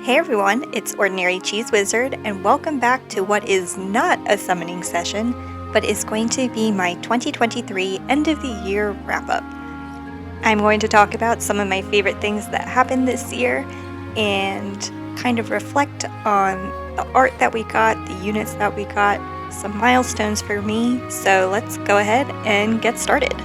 Hey everyone, it's Ordinary Cheese Wizard, and welcome back to what is not a summoning session, but is going to be my 2023 end of the year wrap up. I'm going to talk about some of my favorite things that happened this year and kind of reflect on the art that we got, the units that we got, some milestones for me. So let's go ahead and get started.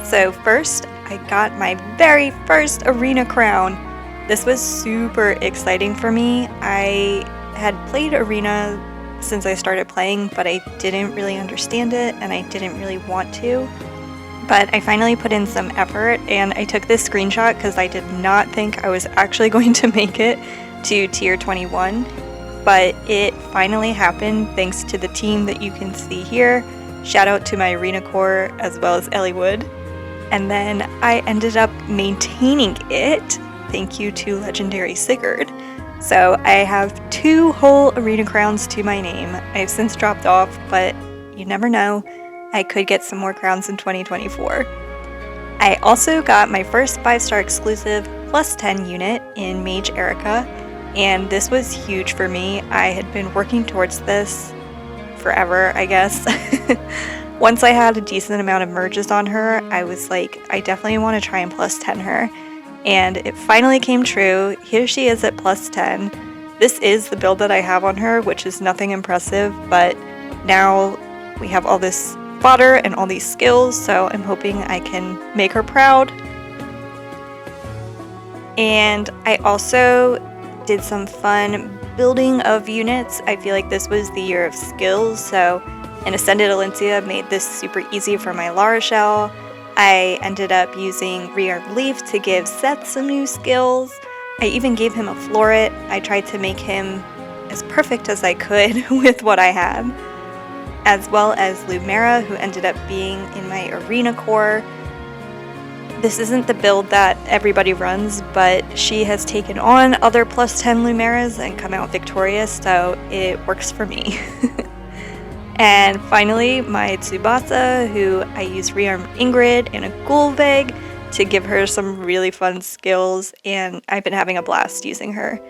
So first, I got my very first arena crown. This was super exciting for me. I had played arena since I started playing, but I didn't really understand it and I didn't really want to. But I finally put in some effort and I took this screenshot because I did not think I was actually going to make it to tier 21. But it finally happened thanks to the team that you can see here. Shout out to my arena core as well as Ellie Wood. And then I ended up maintaining it. Thank you to Legendary Sigurd. So I have 2 whole arena crowns to my name. I've since dropped off, but you never know. I could get some more crowns in 2024. I also got my first 5-star exclusive plus 10 unit in Mage Erica, and this was huge for me. I had been working towards this forever, I guess. Once I had a decent amount of merges on her, I was like, I definitely want to try and plus 10 her. And it finally came true. Here she is at plus 10. This is the build that I have on her, which is nothing impressive, but now we have all this fodder and all these skills, so I'm hoping I can make her proud. And I also did some fun building of units. I feel like this was the year of skills, so an Ascended Alencia made this super easy for my Lara Shell. I ended up using Rearmed Leaf to give Seth some new skills. I even gave him a Floret. I tried to make him as perfect as I could with what I had. As well as Lumera, who ended up being in my arena core. This isn't the build that everybody runs, but she has taken on other plus 10 Lumeras and come out victorious, so it works for me. And finally, my Tsubasa, who I use Rearmed Ingrid and a Gulveg to give her some really fun skills, and I've been having a blast using her.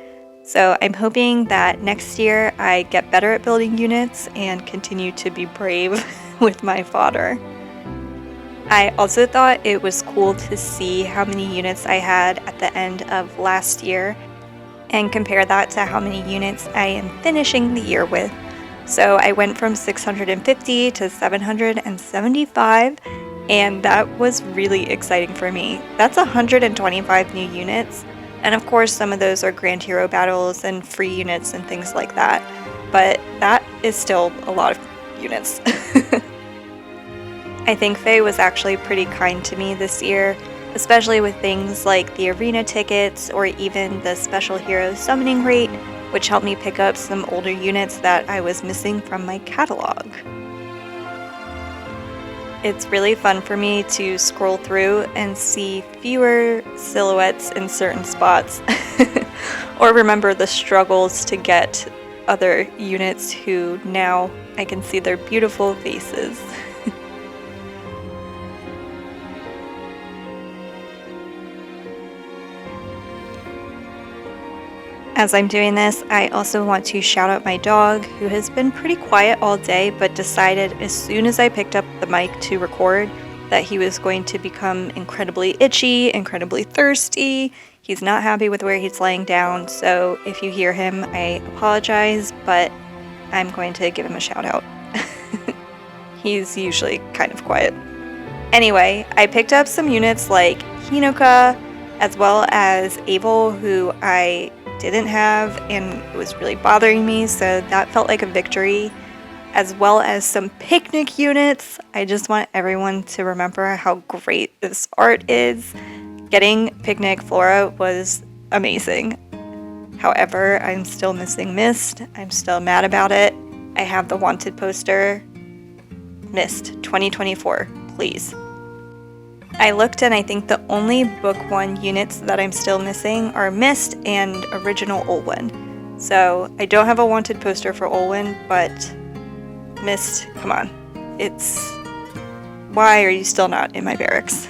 So I'm hoping that next year I get better at building units and continue to be brave with my fodder. I also thought it was cool to see how many units I had at the end of last year and compare that to how many units I am finishing the year with. So I went from 650 to 775, and that was really exciting for me. That's 125 new units, and of course some of those are Grand Hero battles and free units and things like that, but that is still a lot of units. I think Faye was actually pretty kind to me this year, especially with things like the arena tickets or even the special hero summoning rate, which helped me pick up some older units that I was missing from my catalog. It's really fun for me to scroll through and see fewer silhouettes in certain spots, or remember the struggles to get other units who now I can see their beautiful faces. As I'm doing this, I also want to shout out my dog, who has been pretty quiet all day, but decided as soon as I picked up the mic to record that he was going to become incredibly itchy, incredibly thirsty. He's not happy with where he's laying down, so if you hear him, I apologize, but I'm going to give him a shout out. He's usually kind of quiet. Anyway, I picked up some units like Hinoka, as well as Abel, who I didn't have and it was really bothering me, so that felt like a victory, as well as some picnic units. I just want everyone to remember how great this art is. Getting Picnic Flora was amazing. However, I'm still missing Mist. I'm still mad about it. I have the wanted poster. Mist 2024, please. I looked and I think the only book 1 units that I'm still missing are Mist and original Olwen. So I don't have a wanted poster for Olwen, but Mist, come on. Why are you still not in my barracks?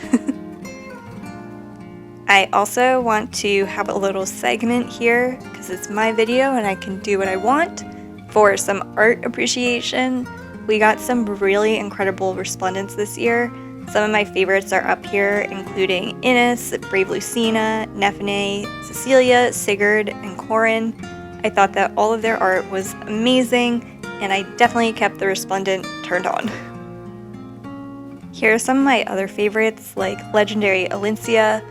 I also want to have a little segment here, because it's my video and I can do what I want, for some art appreciation. We got some really incredible resplendents this year. Some of my favorites are up here, including Innis, Brave Lucina, Nephine, Cecilia, Sigurd, and Corin. I thought that all of their art was amazing, and I definitely kept the resplendent turned on. Here are some of my other favorites, like Legendary Alincia.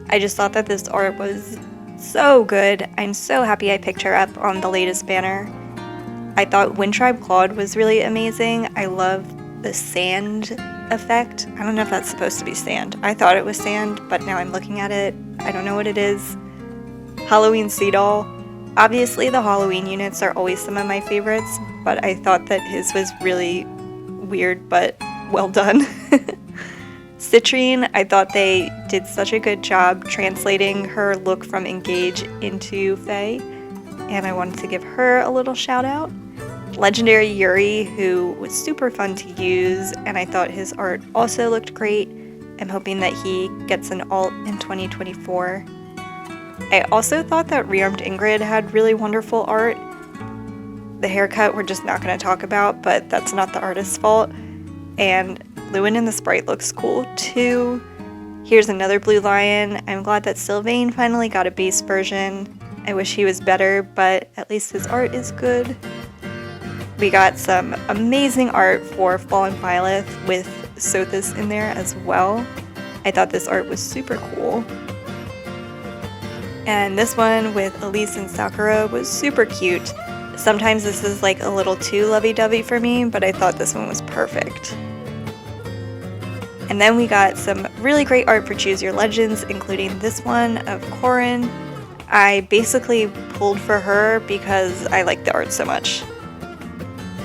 I just thought that this art was so good. I'm so happy I picked her up on the latest banner. I thought Wind Tribe Claude was really amazing. I love the sand effect. I don't know if that's supposed to be sand. I thought it was sand, but now I'm looking at it. I don't know what it is. Halloween Sea Doll. Obviously the Halloween units are always some of my favorites, but I thought that his was really weird but well done. Citrine, I thought they did such a good job translating her look from Engage into Faye, and I wanted to give her a little shout out. Legendary Yuri, who was super fun to use, and I thought his art also looked great. I'm hoping that he gets an alt in 2024. I also thought that Rearmed Ingrid had really wonderful art. The haircut we're just not going to talk about, but that's not the artist's fault. And Lewin in the Sprite looks cool too. Here's another Blue Lion. I'm glad that Sylvain finally got a base version. I wish he was better, but at least his art is good. We got some amazing art for Fallen Byleth with Sothis in there as well. I thought this art was super cool. And this one with Elise and Sakura was super cute. Sometimes this is like a little too lovey-dovey for me, but I thought this one was perfect. And then we got some really great art for Choose Your Legends, including this one of Corin. I basically pulled for her because I like the art so much.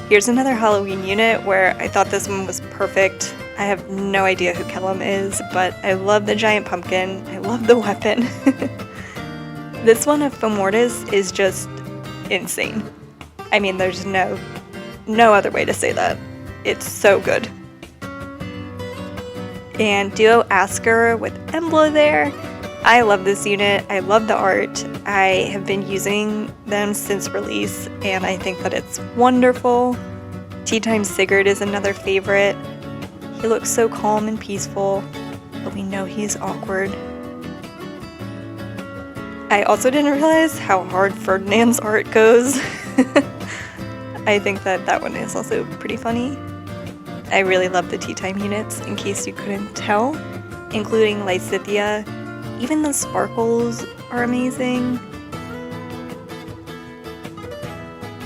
Here's another Halloween unit where I thought this one was perfect. I have no idea who Kellum is, but I love the giant pumpkin. I love the weapon. This one of Fomortis is just insane. I mean, there's no other way to say that. It's so good. And Duo Asker with Emblem there. I love this unit. I love the art. I have been using them since release, and I think that it's wonderful. Tea Time Sigurd is another favorite. He looks so calm and peaceful, but we know he's awkward. I also didn't realize how hard Ferdinand's art goes. I think that one is also pretty funny. I really love the Tea Time units, in case you couldn't tell, including Lysithia. Even the sparkles are amazing.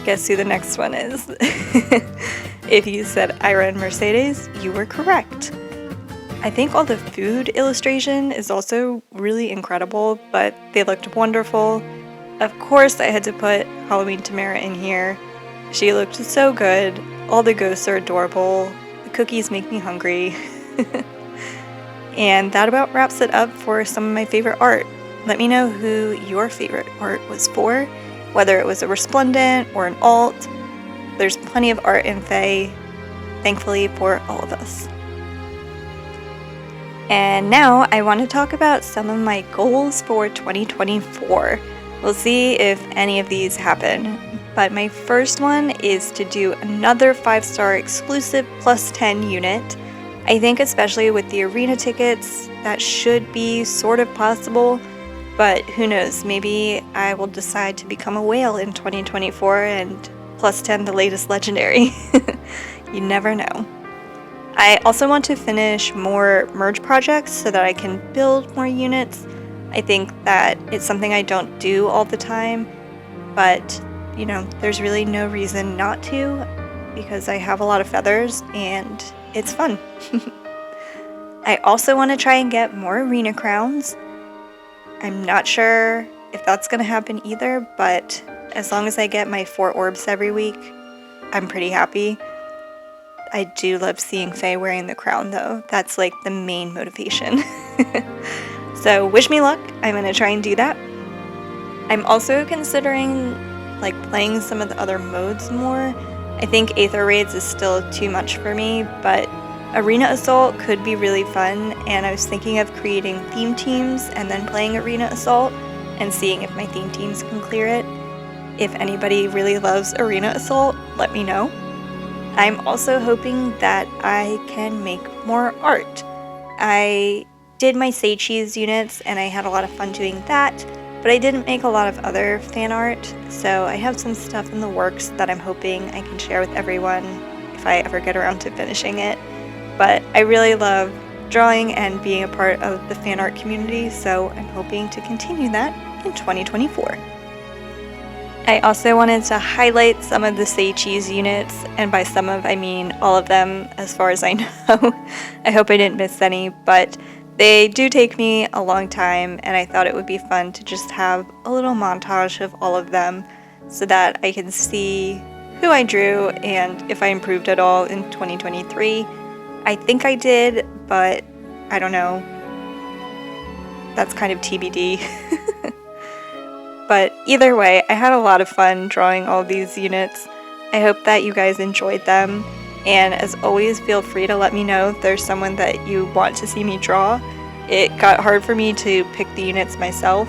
Guess who the next one is? If you said Ira and Mercedes, you were correct. I think all the food illustration is also really incredible, but they looked wonderful. Of course I had to put Halloween Tamara in here. She looked so good. All the ghosts are adorable. The cookies make me hungry. And that about wraps it up for some of my favorite art. Let me know who your favorite art was for, whether it was a resplendent or an alt. There's plenty of art in Faye, thankfully for all of us. And now I want to talk about some of my goals for 2024. We'll see if any of these happen. But my first one is to do another 5-star exclusive plus 10 unit. I think especially with the arena tickets, that should be sort of possible, but who knows, maybe I will decide to become a whale in 2024 and plus 10 the latest legendary. You never know. I also want to finish more merge projects so that I can build more units. I think that it's something I don't do all the time, but you know, there's really no reason not to, because I have a lot of feathers and it's fun. I also want to try and get more arena crowns. I'm not sure if that's going to happen either, but as long as I get my 4 orbs every week, I'm pretty happy. I do love seeing Faye wearing the crown though. That's like the main motivation. So wish me luck. I'm going to try and do that. I'm also considering like playing some of the other modes more. I think Aether Raids is still too much for me, but Arena Assault could be really fun, and I was thinking of creating theme teams and then playing Arena Assault and seeing if my theme teams can clear it. If anybody really loves Arena Assault, let me know. I'm also hoping that I can make more art. I did my Say Cheese units and I had a lot of fun doing that, but I didn't make a lot of other fan art, so I have some stuff in the works that I'm hoping I can share with everyone if I ever get around to finishing it. But I really love drawing and being a part of the fan art community, so I'm hoping to continue that in 2024. I also wanted to highlight some of the Say Cheese units, and by some of I mean all of them as far as I know. I hope I didn't miss any, but they do take me a long time, and I thought it would be fun to just have a little montage of all of them so that I can see who I drew and if I improved at all in 2023. I think I did, but I don't know. That's kind of TBD. But either way, I had a lot of fun drawing all these units. I hope that you guys enjoyed them, and as always, feel free to let me know if there's someone that you want to see me draw. It got hard for me to pick the units myself,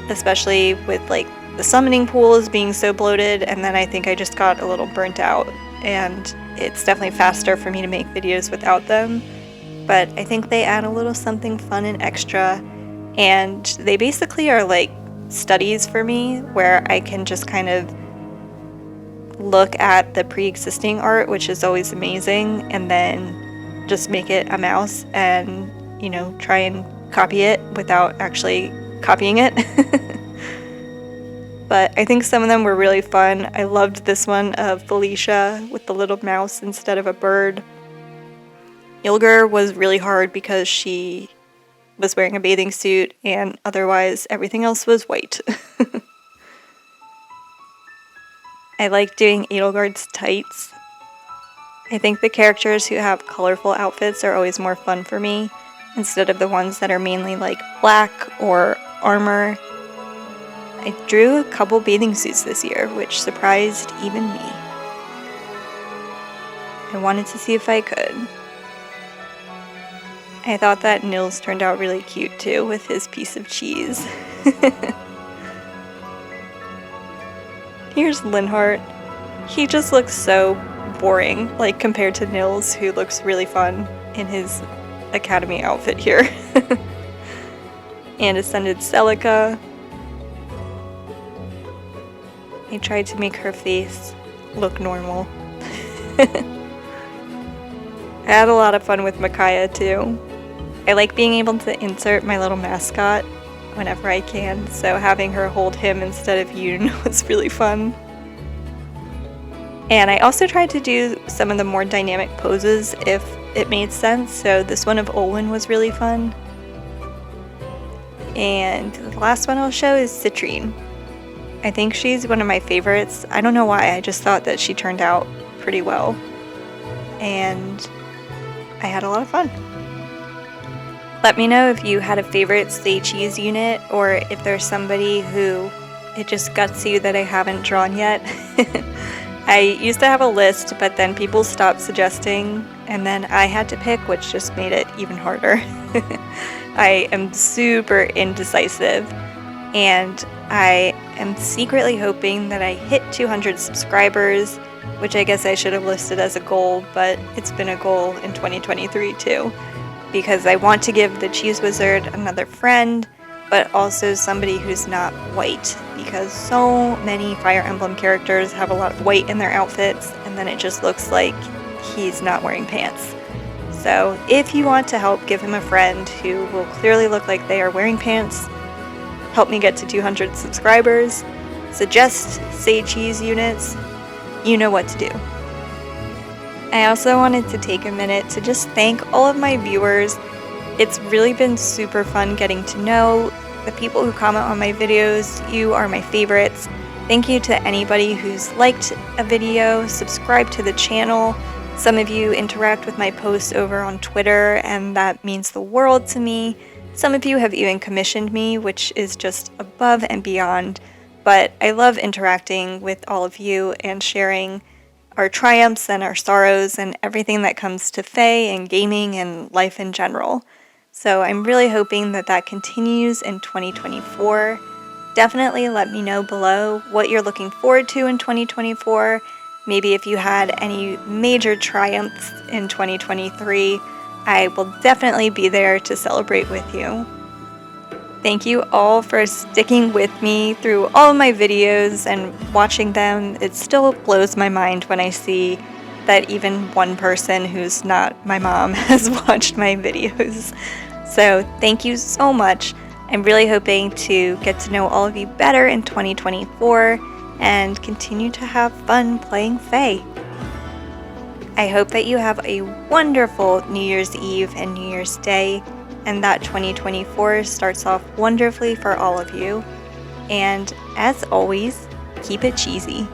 especially with like the summoning pools being so bloated, and then I think I just got a little burnt out, and it's definitely faster for me to make videos without them. But I think they add a little something fun and extra, and they basically are like studies for me where I can just kind of look at the pre-existing art, which is always amazing, and then just make it a mouse and, you know, try and copy it without actually copying it. But I think some of them were really fun. I loved this one of Felicia with the little mouse instead of a bird. Ilger was really hard because she was wearing a bathing suit, and otherwise everything else was white. I like doing Edelgard's tights. I think the characters who have colorful outfits are always more fun for me, instead of the ones that are mainly like black or armor. I drew a couple bathing suits this year, which surprised even me. I wanted to see if I could. I thought that Nils turned out really cute too with his piece of cheese. Here's Linhart. He just looks so boring, like compared to Nils, who looks really fun in his academy outfit here. And Ascended Celica. I tried to make her face look normal. I had a lot of fun with Micaiah too. I like being able to insert my little mascot whenever I can, so having her hold him instead of Yoon was really fun. And I also tried to do some of the more dynamic poses if it made sense, so this one of Olwen was really fun. And the last one I'll show is Citrine. I think she's one of my favorites. I don't know why, I just thought that she turned out pretty well. And I had a lot of fun. Let me know if you had a favorite Say Cheese unit, or if there's somebody who it just guts you that I haven't drawn yet. I used to have a list, but then people stopped suggesting, and then I had to pick, which just made it even harder. I am super indecisive, and I am secretly hoping that I hit 200 subscribers, which I guess I should have listed as a goal, but it's been a goal in 2023 too. Because I want to give the Cheese Wizard another friend, but also somebody who's not white, because so many Fire Emblem characters have a lot of white in their outfits, and then it just looks like he's not wearing pants. So if you want to help give him a friend who will clearly look like they are wearing pants, help me get to 200 subscribers, suggest Say Cheese units, you know what to do. I also wanted to take a minute to just thank all of my viewers. It's really been super fun getting to know the people who comment on my videos. You are my favorites. Thank you to anybody who's liked a video, subscribed to the channel. Some of you interact with my posts over on Twitter, and that means the world to me. Some of you have even commissioned me, which is just above and beyond. But I love interacting with all of you and sharing our triumphs and our sorrows and everything that comes to Fae and gaming and life in general. So I'm really hoping that that continues in 2024. Definitely let me know below what you're looking forward to in 2024. Maybe if you had any major triumphs in 2023, I will definitely be there to celebrate with you. Thank you all for sticking with me through all of my videos and watching them. It still blows my mind when I see that even one person who's not my mom has watched my videos. So thank you so much. I'm really hoping to get to know all of you better in 2024 and continue to have fun playing Fae. I hope that you have a wonderful New Year's Eve and New Year's Day, and that 2024 starts off wonderfully for all of you. And as always, keep it cheesy.